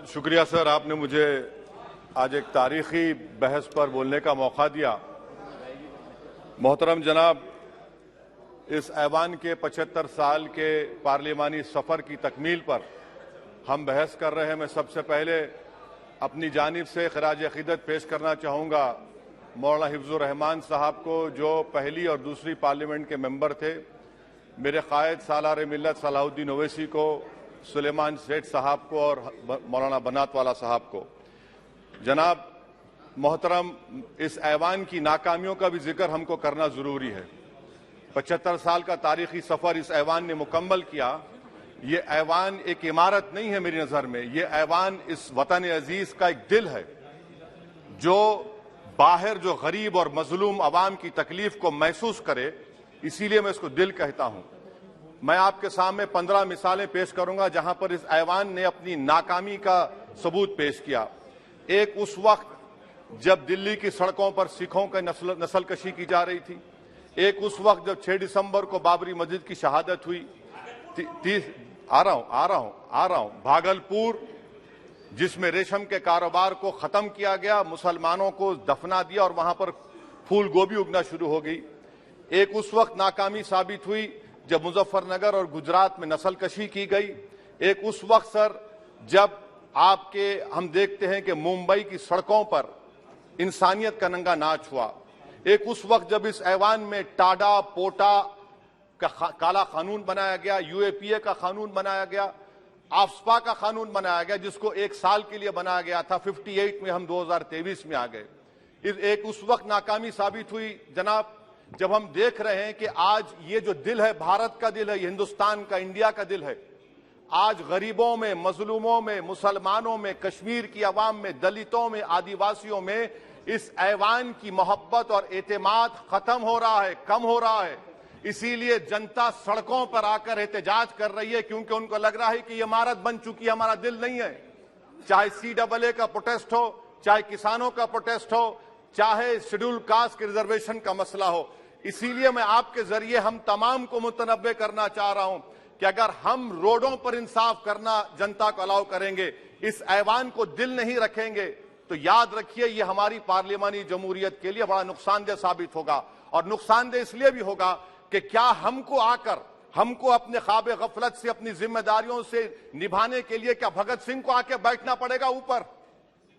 शुक्रिया सर, आपने मुझे आज एक तारीखी बहस पर बोलने का मौका दिया। मोहतरम जनाब, इस ऐवान के 75 साल के पार्लिमानी सफ़र की तकमील पर हम बहस कर रहे हैं। मैं सबसे पहले अपनी जानिब से खराज अकीदत पेश करना चाहूँगा मौलाना हिफ्जुर रहमान साहब को, जो पहली और दूसरी पार्लियामेंट के मेंबर थे, मेरे कायद सालार मिल्लत सलाहुद्दीन ओवैसी को, सुलेमान सेठ साहब को और मौलाना बनातवाला साहब को। जनाब मोहतरम, इस ऐवान की नाकामियों का भी जिक्र हमको करना जरूरी है। 75 साल का तारीखी सफर इस ऐवान ने मुकम्मल किया। ये ऐवान एक इमारत नहीं है मेरी नजर में, ये ऐवान इस वतन अजीज का एक दिल है, जो बाहर जो गरीब और मजलूम अवाम की तकलीफ को महसूस करे, इसीलिए मैं इसको दिल कहता हूं। मैं आपके सामने 15 मिसालें पेश करूंगा जहां पर इस ऐवान ने अपनी नाकामी का सबूत पेश किया। एक उस वक्त जब दिल्ली की सड़कों पर सिखों की नस्लकशी की जा रही थी। एक उस वक्त जब 6 दिसंबर को बाबरी मस्जिद की शहादत हुई। आ रहा हूं भागलपुर, जिसमें रेशम के कारोबार को खत्म किया गया, मुसलमानों को दफना दिया और वहां पर फूल गोभी उगना शुरू हो गई। एक उस वक्त नाकामी साबित हुई जब मुजफ्फरनगर और गुजरात में नस्लकशी की गई। एक उस वक्त सर जब हम देखते हैं कि मुंबई की सड़कों पर इंसानियत का नंगा नाच हुआ। एक उस वक्त जब इस ऐवान में टाडा पोटा का काला कानून बनाया गया, यूएपीए का कानून बनाया गया, आफ्सपा का कानून बनाया गया, जिसको 1 साल के लिए बनाया गया था। 58 में हम 2023 में आ गए। एक उस वक्त नाकामी साबित हुई जनाब, जब हम देख रहे हैं कि आज ये जो दिल है, भारत का दिल है, हिंदुस्तान का, इंडिया का दिल है, आज गरीबों में, मजलूमों में, मुसलमानों में, कश्मीर की अवाम में, दलितों में, आदिवासियों में इस ऐवान की मोहब्बत और एतमाद खत्म हो रहा है, कम हो रहा है। इसीलिए जनता सड़कों पर आकर एहतजाज कर रही है, क्योंकि उनको लग रहा है कि ये इमारत बन चुकी है, हमारा दिल नहीं है। चाहे CAA का प्रोटेस्ट हो, चाहे किसानों का प्रोटेस्ट हो, चाहे शेड्यूल कास्ट के रिजर्वेशन का मसला हो। इसीलिए मैं आपके जरिए हम तमाम को मुतनब्बे करना चाह रहा हूं कि अगर हम रोडों पर इंसाफ करना जनता को अलाउ करेंगे, इस ऐवान को दिल नहीं रखेंगे, तो याद रखिए ये हमारी पार्लियामानी जमहूरियत के लिए बड़ा नुकसानदेह साबित होगा। और नुकसानदेह इसलिए भी होगा कि क्या हमको अपने ख्वाब गफलत से, अपनी जिम्मेदारियों से निभाने के लिए क्या भगत सिंह को आके बैठना पड़ेगा ऊपर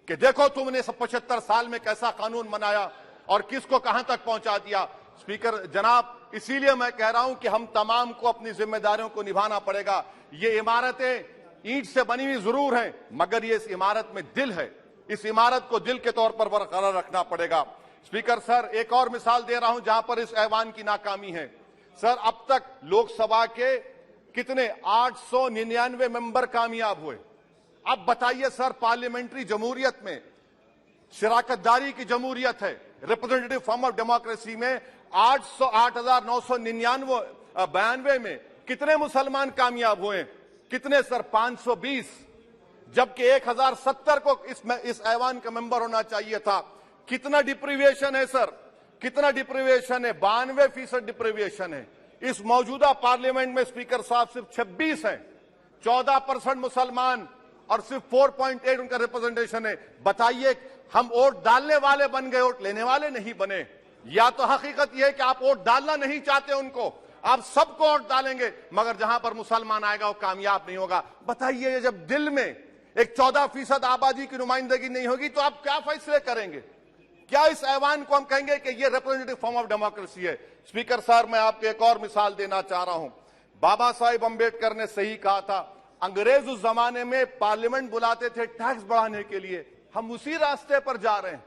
कि देखो तुमने 75 साल में कैसा कानून बनाया और किसको कहां तक पहुंचा दिया। स्पीकर जनाब, इसीलिए मैं कह रहा हूं कि हम तमाम को अपनी जिम्मेदारियों को निभाना पड़ेगा। ये इमारतें ईंट से बनी हुई जरूर हैं, मगर ये इस इमारत में दिल है। इस इमारत को दिल के तौर पर बरकरार रखना पड़ेगा। स्पीकर सर, एक और मिसाल दे रहा हूं जहां पर इस ऐवान की नाकामी है। सर, अब तक लोकसभा के कितने 899 मेंबर कामयाब हुए। अब बताइए सर, पार्लियामेंट्री जमहूरियत में शराकतदारी की जमहूरियत है, रिप्रेजेंटेटिव फॉर्म ऑफ डेमोक्रेसी में 8,992 में कितने मुसलमान कामयाब हुए? कितने सर? 520, जबकि 1070 को इस ऐवान का मेंबर होना चाहिए था। कितना डिप्रीविएशन है सर? कितना डिप्रीविएशन है? 92% डिप्रीविएशन है। इस मौजूदा पार्लियामेंट में स्पीकर साहब सिर्फ 26 हैं, 14% मुसलमान और सिर्फ 4.8 उनका रिप्रेजेंटेशन है। बताइए, हम वोट डालने वाले बन गए, वोट लेने वाले नहीं बने। या तो हकीकत यह है कि आप वोट डालना नहीं चाहते उनको, आप सबको वोट डालेंगे, मगर जहां पर मुसलमान आएगा वो कामयाब नहीं होगा। बताइए, जब दिल में एक 14% आबादी की नुमाइंदगी नहीं होगी तो आप क्या फैसले करेंगे? क्या इस ऐवान को हम कहेंगे कि ये रिप्रेजेंटेटिव फॉर्म ऑफ डेमोक्रेसी है? स्पीकर साहब, मैं आपको एक और मिसाल देना चाह रहा हूं। बाबा साहिब अम्बेडकर ने सही कहा था, अंग्रेज उस जमाने में पार्लियामेंट बुलाते थे टैक्स बढ़ाने के लिए। हम उसी रास्ते पर जा रहे हैं,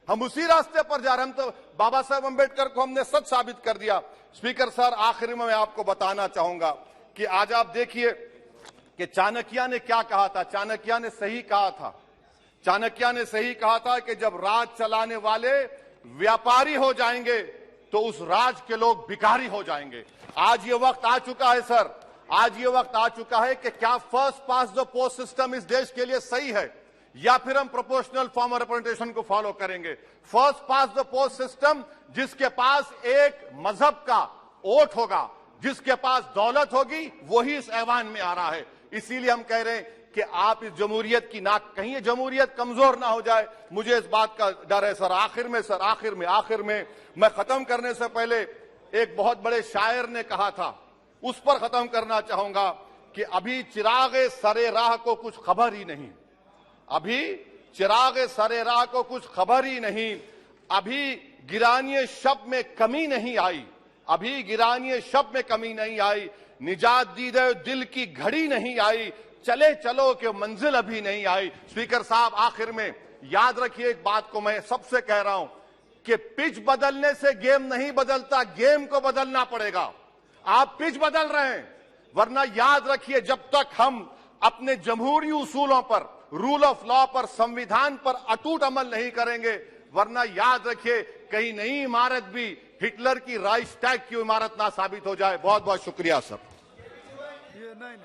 हम उसी रास्ते पर जा रहे हैं। हम तो बाबा साहब अम्बेडकर को हमने सच साबित कर दिया। स्पीकर सर, आखिर में मैं आपको बताना चाहूंगा कि आज आप देखिए कि चाणक्य ने क्या कहा था। चाणक्य ने सही कहा था। चाणक्य ने सही कहा था कि जब राज चलाने वाले व्यापारी हो जाएंगे तो उस राज के लोग भिखारी हो जाएंगे। आज ये वक्त आ चुका है सर, आज ये वक्त आ चुका है कि क्या first pass the post system इस देश के लिए सही है, या फिर हम प्रोपोर्शनल फॉर्म ऑफ रिप्रेजेंटेशन को फॉलो करेंगे। First pass the post system, जिसके पास एक मजहब का वोट होगा, जिसके पास दौलत होगी, वही इस ऐवान में आ रहा है। इसीलिए हम कह रहे हैं कि आप इस जमहूरियत की ना कहीं ये जमहूरियत कमजोर ना हो जाए। मुझे इस बात का डर है सर। आखिर में मैं खत्म करने से पहले एक बहुत बड़े शायर ने कहा था, उस पर खत्म करना चाहूंगा कि अभी चिरागे सरे राह को कुछ खबर ही नहीं, अभी चिरागे सरे राह को कुछ खबर ही नहीं, अभी गिरानिए शब में कमी नहीं आई, अभी गिरानिए शब में कमी नहीं आई, निजात दीदे दिल की घड़ी नहीं आई, चले चलो कि मंजिल अभी नहीं आई। स्पीकर साहब, आखिर में याद रखिए एक बात को मैं सबसे कह रहा हूं कि पिच बदलने से गेम नहीं बदलता, गेम को बदलना पड़ेगा। आप पिच बदल रहे हैं, वरना याद रखिए जब तक हम अपने जमहूरी उसूलों पर, रूल ऑफ लॉ पर, संविधान पर अटूट अमल नहीं करेंगे, वरना याद रखिए कहीं नई इमारत भी हिटलर की राइक्सटैग की इमारत ना साबित हो जाए। बहुत बहुत शुक्रिया सर। नहीं